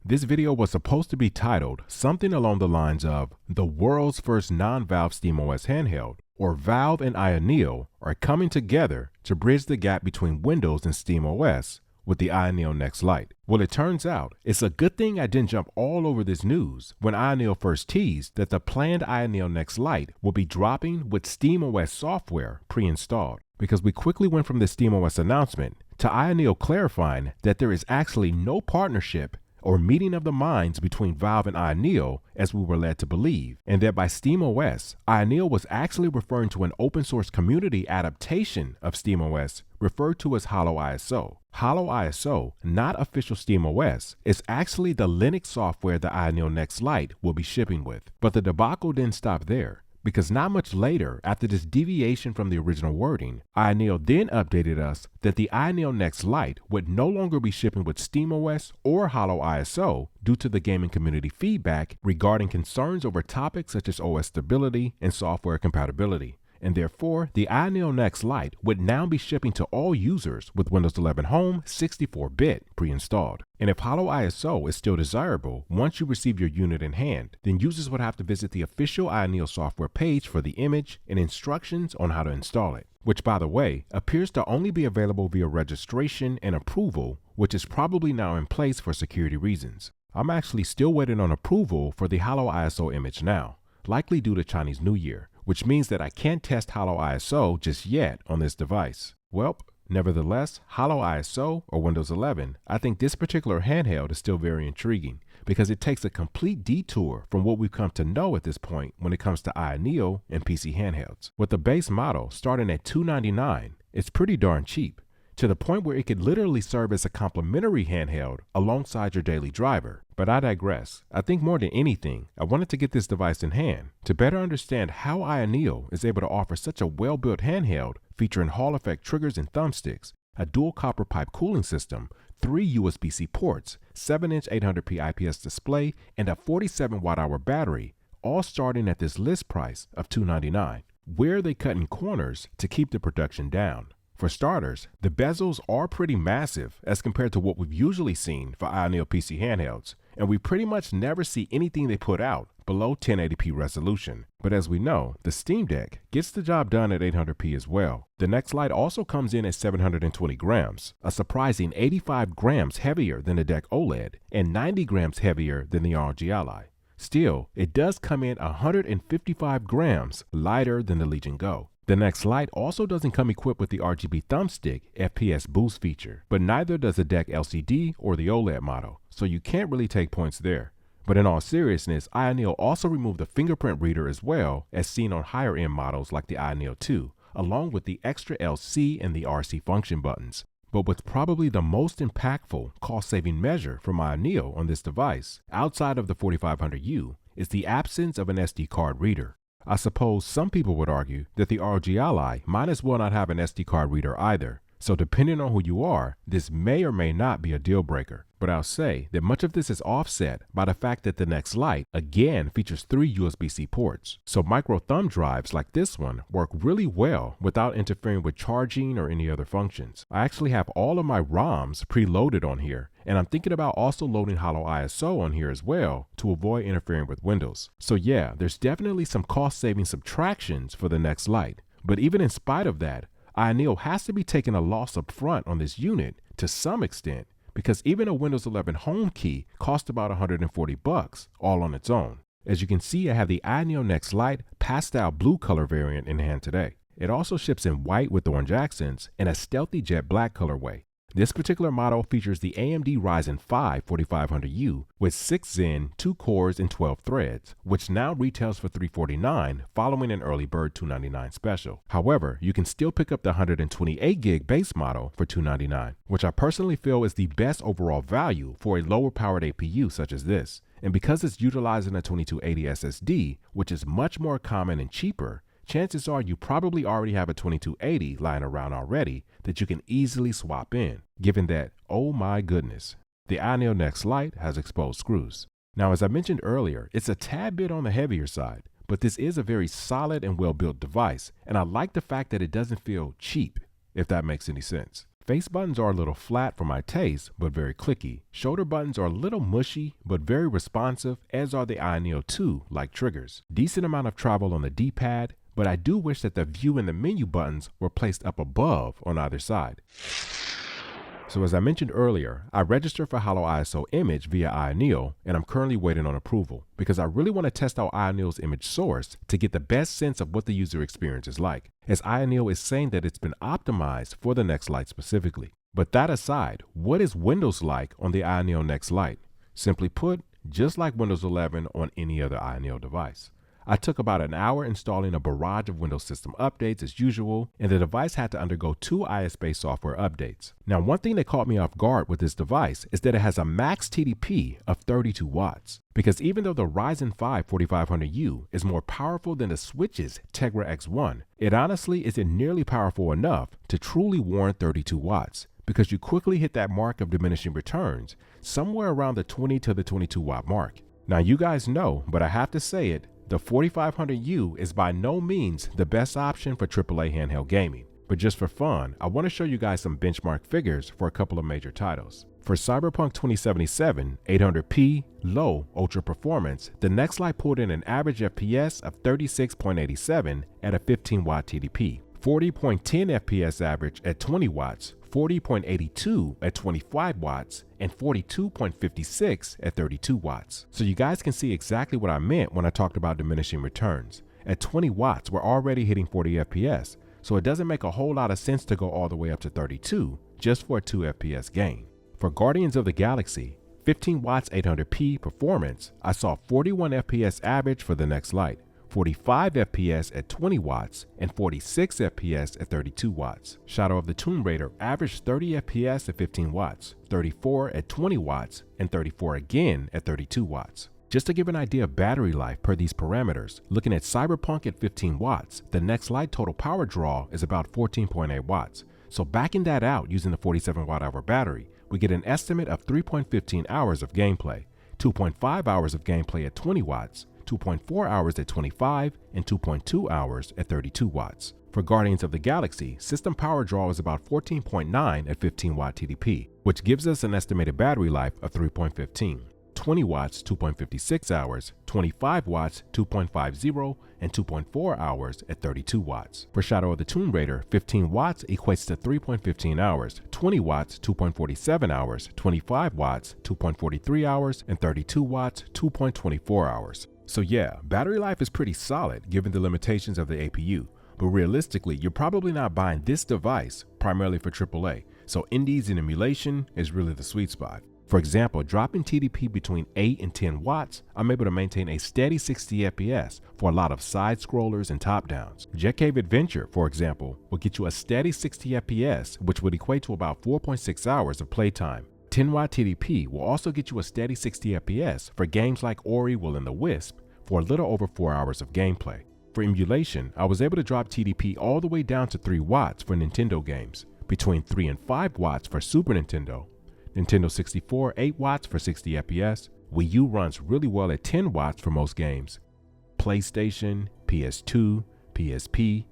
This video was supposed to be titled something along the lines of the world's first non-Valve SteamOS handheld, or Valve and Ayaneo are coming together to bridge the gap between Windows and SteamOS with the Ayaneo Next Lite. Well, it turns out it's a good thing I didn't jump all over this news when Ayaneo first teased that the planned Ayaneo Next Lite will be dropping with SteamOS software pre-installed, because we quickly went from the SteamOS announcement to Ayaneo clarifying that there is actually no partnership or meeting of the minds between Valve and Ayaneo as we were led to believe, and that by SteamOS, Ayaneo was actually referring to an open source community adaptation of SteamOS referred to as Holo ISO. Holo ISO, not official SteamOS, is actually the Linux software the Ayaneo Next Lite will be shipping with. But the debacle didn't stop there, because not much later, after this deviation from the original wording, Ayaneo then updated us that the Ayaneo Next Lite would no longer be shipping with SteamOS or Holo ISO due to the gaming community feedback regarding concerns over topics such as OS stability and software compatibility. And therefore, the Ayaneo Next Lite would now be shipping to all users with Windows 11 Home 64-bit pre-installed. And if Holo ISO is still desirable once you receive your unit in hand, then users would have to visit the official Ayaneo software page for the image and instructions on how to install it, which, by the way, appears to only be available via registration and approval, which is probably now in place for security reasons. I'm actually still waiting on approval for the Holo ISO image now, likely due to Chinese New Year, which means that I can't test Holo ISO just yet on this device. Well, nevertheless, Holo ISO or Windows 11, I think this particular handheld is still very intriguing because it takes a complete detour from what we've come to know at this point when it comes to Ayaneo and PC handhelds. With the base model starting at $299, it's pretty darn cheap, to the point where it could literally serve as a complimentary handheld alongside your daily driver. But I digress. I think more than anything, I wanted to get this device in hand to better understand how Ayaneo is able to offer such a well-built handheld featuring Hall effect triggers and thumbsticks, a dual copper pipe cooling system, 3 USB-C ports, 7-inch 800p IPS display, and a 47 watt-hour battery, all starting at this list price of $299. Where are they cutting corners to keep the production down? For starters, the bezels are pretty massive as compared to what we've usually seen for Ayaneo PC handhelds, and we pretty much never see anything they put out below 1080p resolution. But as we know, the Steam Deck gets the job done at 800p as well. The Next Lite also comes in at 720 grams, a surprising 85 grams heavier than the Deck OLED and 90 grams heavier than the ROG Ally. Still, it does come in 155 grams lighter than the Legion Go. The Next Lite also doesn't come equipped with the RGB thumbstick FPS boost feature, but neither does the Deck LCD or the OLED model, so you can't really take points there. But in all seriousness, Ayaneo also removed the fingerprint reader as well, as seen on higher end models like the Ayaneo 2, along with the extra LC and the RC function buttons. But what's probably the most impactful cost-saving measure from Ayaneo on this device, outside of the 4500U, is the absence of an SD card reader. I suppose some people would argue that the ROG Ally might as well not have an SD card reader either, so depending on who you are, this may or may not be a deal breaker. But I'll say that much of this is offset by the fact that the Next Lite again features 3 USB-C ports, so micro thumb drives like this one work really well without interfering with charging or any other functions. I actually have all of my ROMs preloaded on here, and I'm thinking about also loading Holo ISO on here as well to avoid interfering with Windows. So yeah, there's definitely some cost-saving subtractions for the Next Lite, but even in spite of that, Ayaneo has to be taking a loss up front on this unit to some extent, because even a Windows 11 Home key costs about $140 all on its own. As you can see, I have the Ayaneo Next Lite pastel blue color variant in hand today. It also ships in white with orange accents and a stealthy jet black colorway. This particular model features the AMD Ryzen 5 4500U with 6 Zen, 2 cores, and 12 threads, which now retails for $349 following an early bird $299 special. However, you can still pick up the 128GB base model for $299, which I personally feel is the best overall value for a lower powered APU such as this. And because it's utilizing a 2280 SSD, which is much more common and cheaper, chances are you probably already have a 2280 lying around already that you can easily swap in, given that, oh my goodness, the Ayaneo Next Lite has exposed screws. Now, as I mentioned earlier, it's a tad bit on the heavier side, but this is a very solid and well-built device, and I like the fact that it doesn't feel cheap, if that makes any sense. Face buttons are a little flat for my taste, but very clicky. Shoulder buttons are a little mushy, but very responsive, as are the Ayaneo 2-like triggers. Decent amount of travel on the D-pad, but I do wish that the view and the menu buttons were placed up above on either side. So as I mentioned earlier, I registered for Holo ISO image via Ayaneo, and I'm currently waiting on approval because I really want to test out Ayaneo's image source to get the best sense of what the user experience is like, as Ayaneo is saying that it's been optimized for the Next Lite specifically. But that aside, what is Windows like on the Ayaneo Next Lite? Simply put, just like Windows 11 on any other Ayaneo device. I took about an hour installing a barrage of Windows system updates as usual, and the device had to undergo 2 IS-based software updates. Now, one thing that caught me off guard with this device is that it has a max TDP of 32 watts. Because even though the Ryzen 5 4500U is more powerful than the Switch's Tegra X1, it honestly isn't nearly powerful enough to truly warrant 32 watts. Because you quickly hit that mark of diminishing returns somewhere around the 20 to the 22 watt mark. Now, you guys know, but I have to say it, the 4500U is by no means the best option for AAA handheld gaming, but just for fun, I want to show you guys some benchmark figures for a couple of major titles. For Cyberpunk 2077 800p low ultra performance, the Next Lite pulled in an average FPS of 36.87 at a 15 watt TDP, 40.10 FPS average at 20 watts, 40.82 at 25 watts, and 42.56 at 32 watts. So you guys can see exactly what I meant when I talked about diminishing returns. At 20 watts, we're already hitting 40 FPS, so it doesn't make a whole lot of sense to go all the way up to 32 just for a 2 FPS gain. For Guardians of the Galaxy, 15 watts 800p performance, I saw 41 FPS average for the Next Lite, 45 FPS at 20 watts, and 46 FPS at 32 watts. Shadow of the Tomb Raider averaged 30 FPS at 15 watts, 34 at 20 watts, and 34 again at 32 watts. Just to give an idea of battery life per these parameters, looking at Cyberpunk at 15 watts, the Next Lite total power draw is about 14.8 watts. So backing that out using the 47 watt-hour battery, we get an estimate of 3.15 hours of gameplay, 2.5 hours of gameplay at 20 watts, 2.4 hours at 25, and 2.2 hours at 32 watts. For Guardians of the Galaxy, system power draw is about 14.9 at 15 watt TDP, which gives us an estimated battery life of 3.15. 20 watts, 2.56 hours, 25 watts, 2.50, and 2.4 hours at 32 watts. For Shadow of the Tomb Raider, 15 watts equates to 3.15 hours, 20 watts, 2.47 hours, 25 watts, 2.43 hours, and 32 watts, 2.24 hours. So yeah, battery life is pretty solid given the limitations of the APU, but realistically, you're probably not buying this device primarily for AAA, so indies and emulation is really the sweet spot. For example, dropping TDP between 8 and 10 watts, I'm able to maintain a steady 60 FPS for a lot of side scrollers and top downs. Jet Cave Adventure, for example, will get you a steady 60 FPS, which would equate to about 4.6 hours of playtime. 10 watt TDP will also get you a steady 60 FPS for games like Ori Will and the Wisp for a little over 4 hours of gameplay. For emulation, I was able to drop TDP all the way down to 3 watts for Nintendo games, between 3 and 5 watts for Super Nintendo, Nintendo 64 8 watts for 60 FPS, Wii U runs really well at 10 watts for most games, PlayStation, PS2, PSP.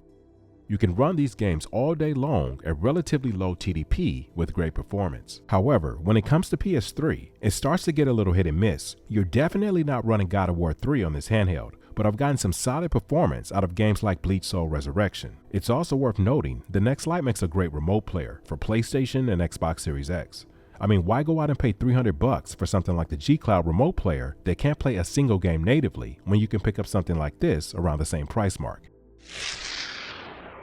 You can run these games all day long at relatively low TDP with great performance. However, when it comes to PS3, it starts to get a little hit and miss. You're definitely not running God of War 3 on this handheld, but I've gotten some solid performance out of games like Bleach Soul Resurrection. It's also worth noting, the Next Lite makes a great remote player for PlayStation and Xbox Series X. I mean, why go out and pay $300 for something like the G Cloud remote player that can't play a single game natively when you can pick up something like this around the same price mark?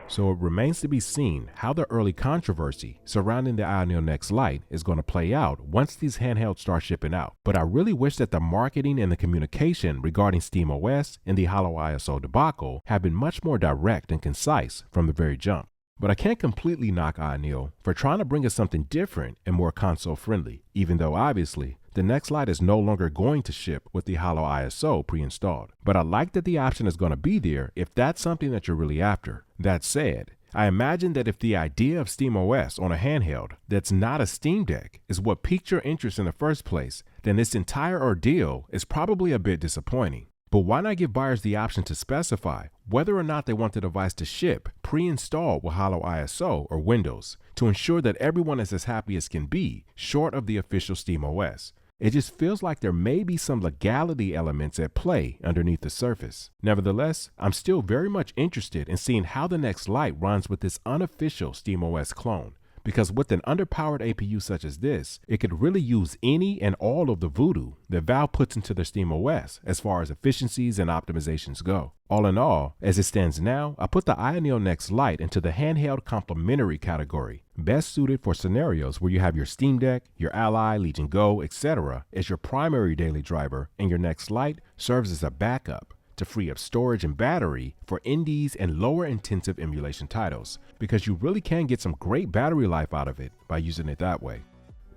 So it remains to be seen how the early controversy surrounding the Ayaneo Next Lite is going to play out once these handhelds start shipping out. But I really wish that the marketing and the communication regarding SteamOS and the Holo ISO debacle have been much more direct and concise from the very jump. But I can't completely knock Ayaneo for trying to bring us something different and more console friendly, even though obviously the Next Lite is no longer going to ship with the Holo ISO pre-installed. But I like that the option is going to be there if that's something that you're really after. That said, I imagine that if the idea of SteamOS on a handheld that's not a Steam Deck is what piqued your interest in the first place, then this entire ordeal is probably a bit disappointing. But why not give buyers the option to specify whether or not they want the device to ship pre-installed with Holo ISO or Windows to ensure that everyone is as happy as can be, short of the official SteamOS? It just feels like there may be some legality elements at play underneath the surface. Nevertheless, I'm still very much interested in seeing how the next Lite runs with this unofficial SteamOS clone, because with an underpowered APU such as this, it could really use any and all of the voodoo that Valve puts into their SteamOS as far as efficiencies and optimizations go. All in all, as it stands now, I put the Ayaneo Next Lite into the handheld complementary category, best suited for scenarios where you have your Steam Deck, your Ally, Legion Go, etc. as your primary daily driver, and your Next Lite serves as a backup to free up storage and battery for indies and lower intensive emulation titles, because you really can get some great battery life out of it by using it that way.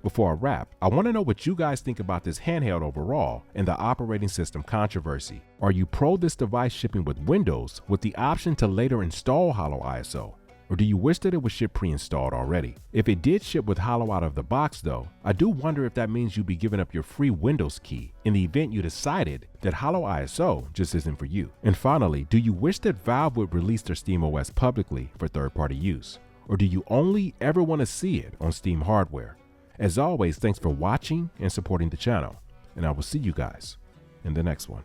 Before I wrap, I want to know what you guys think about this handheld overall and the operating system controversy. Are you pro this device shipping with Windows with the option to later install Holo ISO? Or do you wish that it was shipped pre-installed already? If it did ship with Holo out of the box though, I do wonder if that means you'd be giving up your free Windows key in the event you decided that Holo ISO just isn't for you. And finally, do you wish that Valve would release their SteamOS publicly for third-party use? Or do you only ever want to see it on Steam hardware? As always, thanks for watching and supporting the channel, and I will see you guys in the next one.